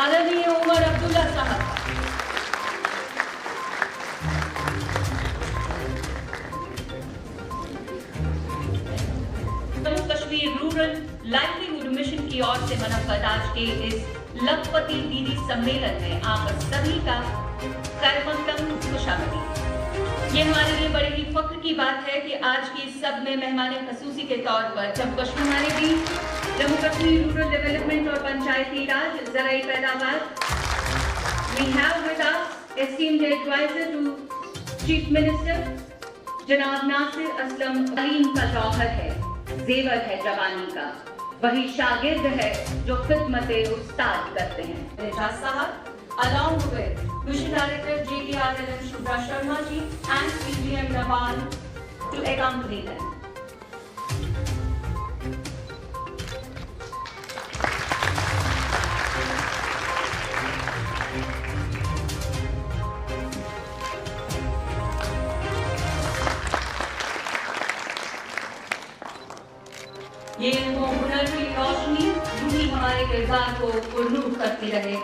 आदरणीय उमर अब्दुल्ला साहब। Jammu Kashmir rural livelihood mission की ओर से मनक्कद आज के इस लखपति दीदी सम्मेलन में आप सभी का खैरमकदम खुशामदीद। ये हमारे लिए बड़े ही फख्र की बात है कि आज की सब में मेहमान खसूसी के तौर पर जम्मू कश्मीर हमारे बीच जम्मू कश्मीर रूरल डेवलपमेंट और पंचायती राज ज़राई पैदावार we have with us esteemed advisor to Chief Minister जनाब नासिर असलम। तालीम का जौहर है, जेवर है जवानी का, वही शागिर्द है जो खिदमत उस्ताद करते हैं। एजाज साहब along with Mission Director JKRLM Shubhra Sharma ji and CGM Raval to accompany them. ये वो हुनर की रोशनी दूरी हमारे किरदार को पुरनूर करती रहे।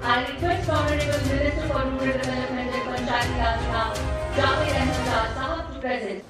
I request Honorable Minister for Rural Development and Panchayati Raj Javed Ahmed Sahab to present.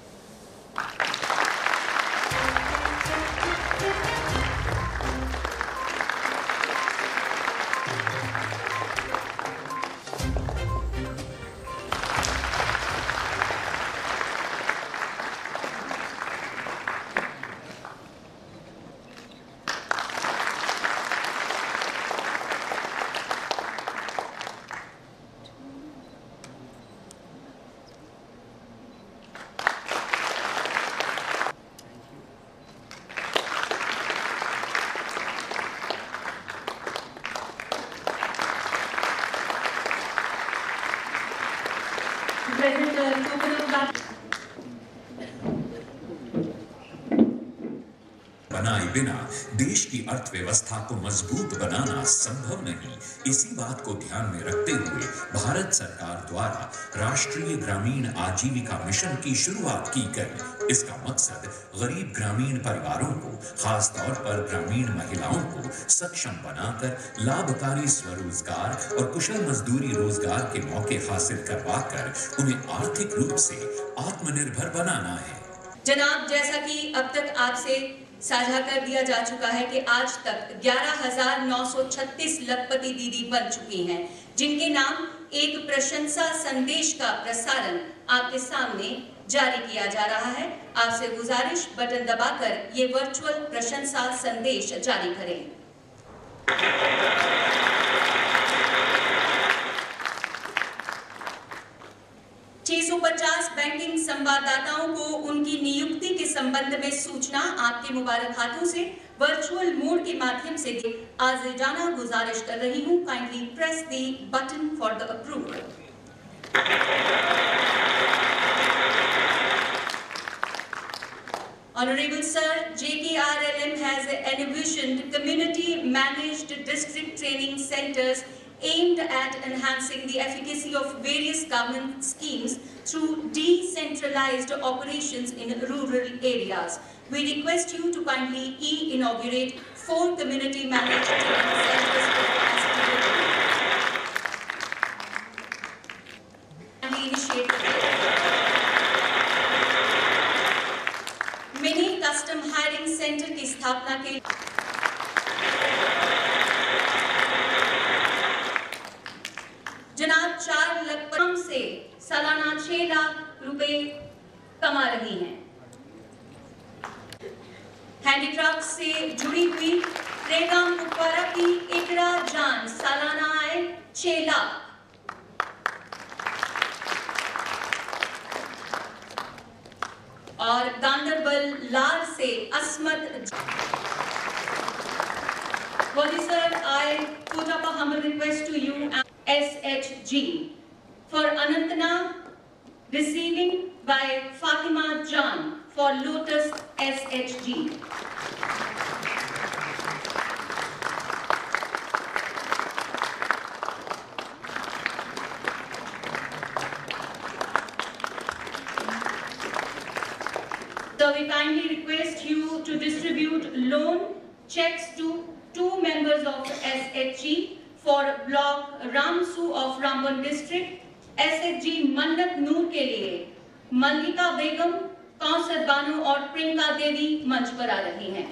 बनाए बिना देश की अर्थव्यवस्था को मजबूत बनाना संभव नहीं। इसी बात को ध्यान में रखते हुए भारत सरकार द्वारा राष्ट्रीय ग्रामीण आजीविका मिशन की शुरुआत की गई। इसका मकसद गरीब ग्रामीण परिवारों को, खास तौर पर ग्रामीण महिलाओं को सक्षम बनाकर लाभकारी स्वरोजगार और कुशल मजदूरी रोजगार के मौके हासिल करवाकर उन्हें आर्थिक रूप से आत्मनिर्भर बनाना है। जनाब, जैसा कि अब तक आपसे साझा कर दिया जा चुका है कि आज तक 11,936 लखपति दीदी बन चुकी हैं, जिनके नाम एक प्रशंसा संदेश का प्रसारण आपके सामने जारी किया जा रहा है। आपसे गुजारिश, बटन दबाकर ये वर्चुअल प्रशंसा संदेश जारी करें। बैंकिंग संवाददाताओं को उनकी नियुक्ति के संबंध में सूचना आपके मुबारक हाथों से वर्चुअल मोड के माध्यम से आज जाना गुजारिश कर रही हूं। Kindly press the button for the approval. Honorable Sir, JKRLM has envisioned community-managed district training centers aimed at enhancing the efficacy of various government schemes through decentralized operations in rural areas. We request you to kindly inaugurate 4 community-managed training centers for capacity building. And initiate mini custom hiring centre की स्थापना के जनाब 4 लाख से सालाना 6 लाख रुपए कमा रही हैं। हैंडीक्राफ्ट से जुड़ी हुई रेगाम कुपवारा की इकरा जान सालाना आय 6 लाख। और गांधरबल लाल से असमत Sir, I put up a humble request to you and SHG for Anantana receiving by Fatima Jan for Lotus SHG. members of SHG for block Ramsu of Rambon district, SHG मन्नत नूर के लिए मल्लिका बेगम, कौसर बानो और प्रियंका देवी मंच पर आ रही हैं।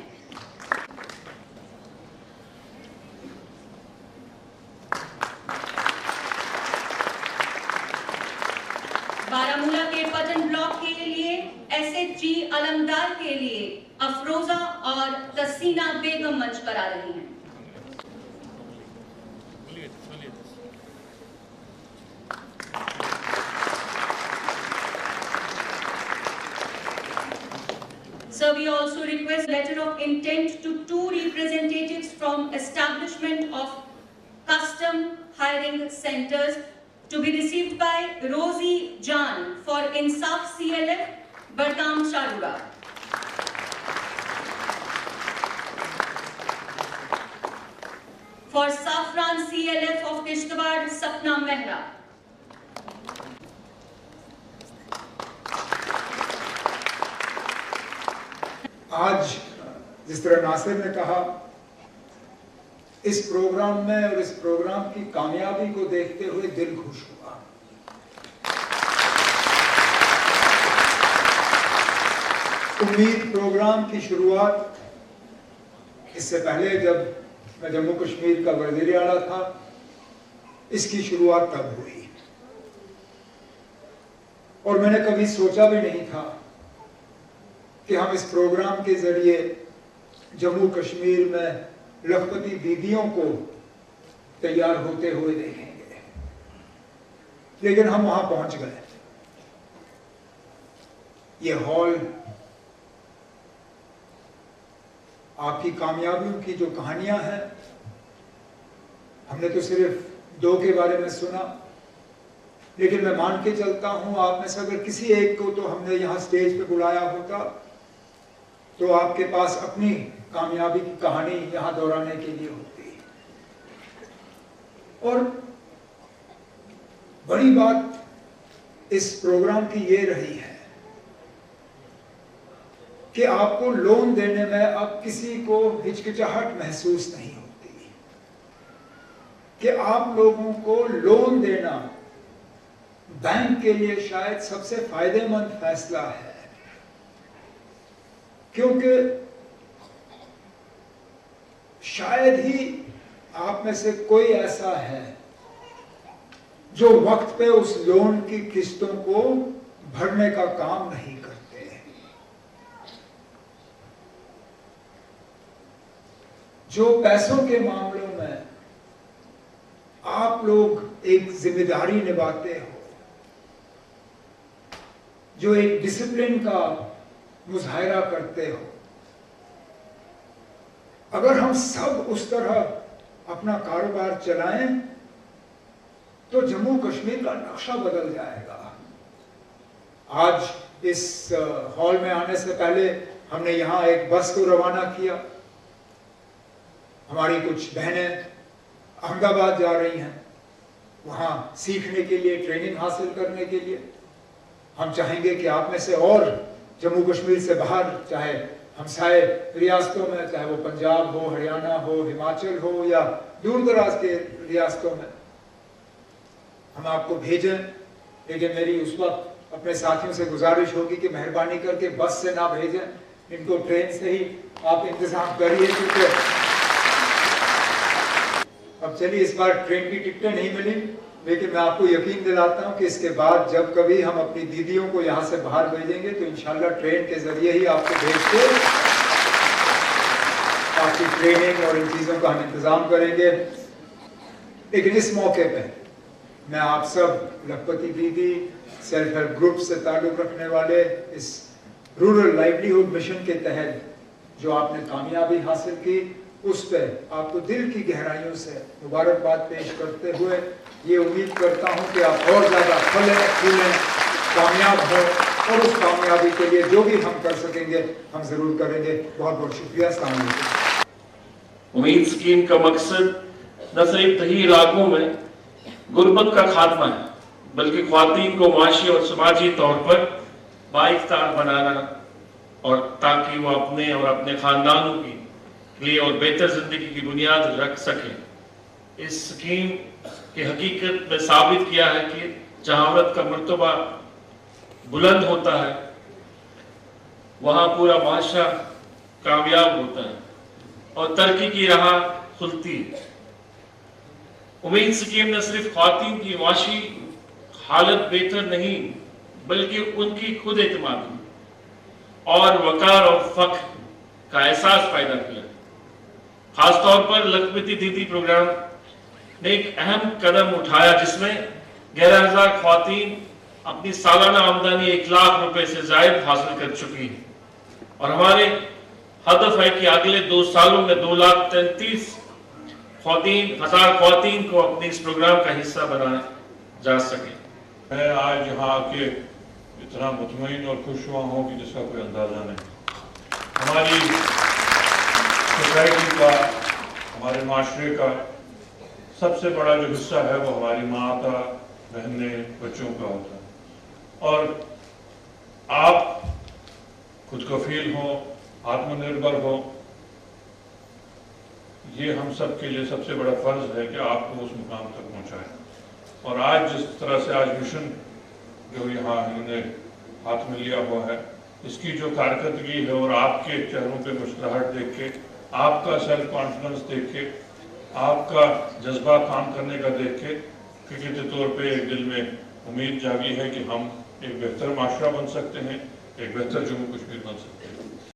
बारामूला के पटन ब्लॉक के लिए SHG अलमदार के लिए अफरोजा और तसीना बेगम मंच पर आ रही हैं। So we also request letter of intent to 2 representatives from establishment of custom hiring centers to be received by Rosie Jan for Insaf CLF, Barkam Sharura. For Safran CLF of Kishtwar, Sapna Mehra. आज जिस तरह नासिर ने कहा, इस programme में और इस programme की कामयाबी को देखते हुए दिल खुश हुआ। उम्मीद प्रोग्राम की शुरुआत इससे पहले जब मैं जम्मू कश्मीर का वज़ीर आला था, इसकी शुरुआत तब हुई और मैंने कभी सोचा भी नहीं था कि हम इस प्रोग्राम के जरिए जम्मू कश्मीर में लखपति दीदियों को तैयार होते हुए देखेंगे, लेकिन हम वहां पहुंच गए। ये हॉल आपकी कामयाबियों की जो कहानियां हैं, हमने तो सिर्फ 2 के बारे में सुना, लेकिन मैं मान के चलता हूं आप में से अगर किसी एक को तो हमने यहां स्टेज पे बुलाया होता तो आपके पास अपनी कामयाबी की कहानी यहां दोहराने के लिए होती। और बड़ी बात इस प्रोग्राम की ये रही है कि आपको लोन देने में अब किसी को हिचकिचाहट महसूस नहीं होती कि आप लोगों को लोन देना बैंक के लिए शायद सबसे फायदेमंद फैसला है, क्योंकि शायद ही आप में से कोई ऐसा है जो वक्त पे उस लोन की किस्तों को भरने का काम नहीं करते। जो पैसों के मामलों में आप लोग एक जिम्मेदारी निभाते हो, जो एक डिसिप्लिन का मुजाहिरा करते हो, अगर हम सब उस तरह अपना कारोबार चलाएं तो जम्मू कश्मीर का नक्शा बदल जाएगा। आज इस हॉल में आने से पहले हमने यहाँ एक बस को रवाना किया। हमारी कुछ बहनें अहमदाबाद जा रही हैं, वहाँ सीखने के लिए, ट्रेनिंग हासिल करने के लिए। हम चाहेंगे कि आप में से और जम्मू कश्मीर से बाहर, चाहे हमसाए रियासतों में, चाहे वो पंजाब हो, हरियाणा हो, हिमाचल हो या दूर दराज के रियासतों में, हम आपको भेजें। लेकिन मेरी उस वक्त अपने साथियों से गुजारिश होगी कि मेहरबानी करके बस से ना भेजें, इनको ट्रेन से ही आप इंतजाम करिए, क्योंकि अब चलिए इस बार ट्रेन की टिकटें नहीं मिली, लेकिन मैं आपको यकीन दिलाता हूं कि इसके बाद जब कभी हम अपनी दीदियों को यहां से बाहर भेजेंगे तो इंशाल्लाह ट्रेन के जरिए ही आपको भेज के आपकी ट्रेनिंग और इन चीजों का हम इंतजाम करेंगे। लेकिन इस मौके पे मैं आप सब लखपति दीदी, सेल्फ हेल्प ग्रुप से ताल्लुक रखने वाले, इस रूरल लाइवलीहुड मिशन के तहत जो आपने कामयाबी हासिल की, उस पर आपको दिल की गहराइयों से मुबारकबाद पेश करते हुए ये उम्मीद करता हूं कि आप और ज्यादा फलें फूलें, कामयाब हों, और उस कामयाबी के लिए जो भी हम कर सकेंगे हम जरूर करेंगे। बहुत बहुत शुक्रिया। अस्सलाम वालेकुम। उम्मीद स्कीम का मकसद न सिर्फ दही इलाकों में गुर्बत का खात्मा है, बल्कि ख्वातीन को माशी और समाजी तौर पर बाइख्तियार बनाना, और ताकि वो अपने और अपने खानदानों की लिए और बेहतर जिंदगी की बुनियाद रख सकें। इस स्कीम की हकीकत में साबित किया है कि जहां औरत का मर्तबा बुलंद होता है वहां पूरा माशरा कामयाब होता है और तरक्की की राह खुलती है। उम्मीद स्कीम न सिर्फ ख्वातीन की माशी हालत बेहतर नहीं बल्कि उनकी खुद एतमादी और वकार और फख्र का एहसास पैदा किया। खासतौर पर लखपति दीदी प्रोग्राम ने एक अहम कदम उठाया जिसमें 11,000 ख्वातीन अपनी सालाना आमदनी 1 लाख रुपए से ज्यादा हासिल कर चुकी है और हमारे हदफ है कि अगले 2 सालों में 2,33,000 ख्वातीन को अपने इस प्रोग्राम का हिस्सा बनाया जा सके। मैं आज यहाँ आके इतना मुतमईन और खुश हुआ हूँ कि जिसका कोई अंदाज़ा नहीं। हमारी सोसाइटी का, हमारे माशरे का सबसे बड़ा जो हिस्सा है वो हमारी माँ का, बहनें, बच्चों का होता है और आप खुद कफील हो, आत्मनिर्भर हो, ये हम सब के लिए सबसे बड़ा फर्ज है कि आपको उस मुकाम तक पहुँचाएं। और आज जिस तरह से आज मिशन जो यहाँ इन्होंने हाथ में लिया हुआ है, इसकी जो कारकर्दगी है और आपके चेहरों पे मुस्कुराहट देख के, आपका सेल्फ कॉन्फिडेंस देख के, आपका जज्बा काम करने का देख के हकीकती तौर पे एक दिल में उम्मीद जागी है कि हम एक बेहतर माशरा बन सकते हैं, एक बेहतर जम्मू कश्मीर बन सकते हैं।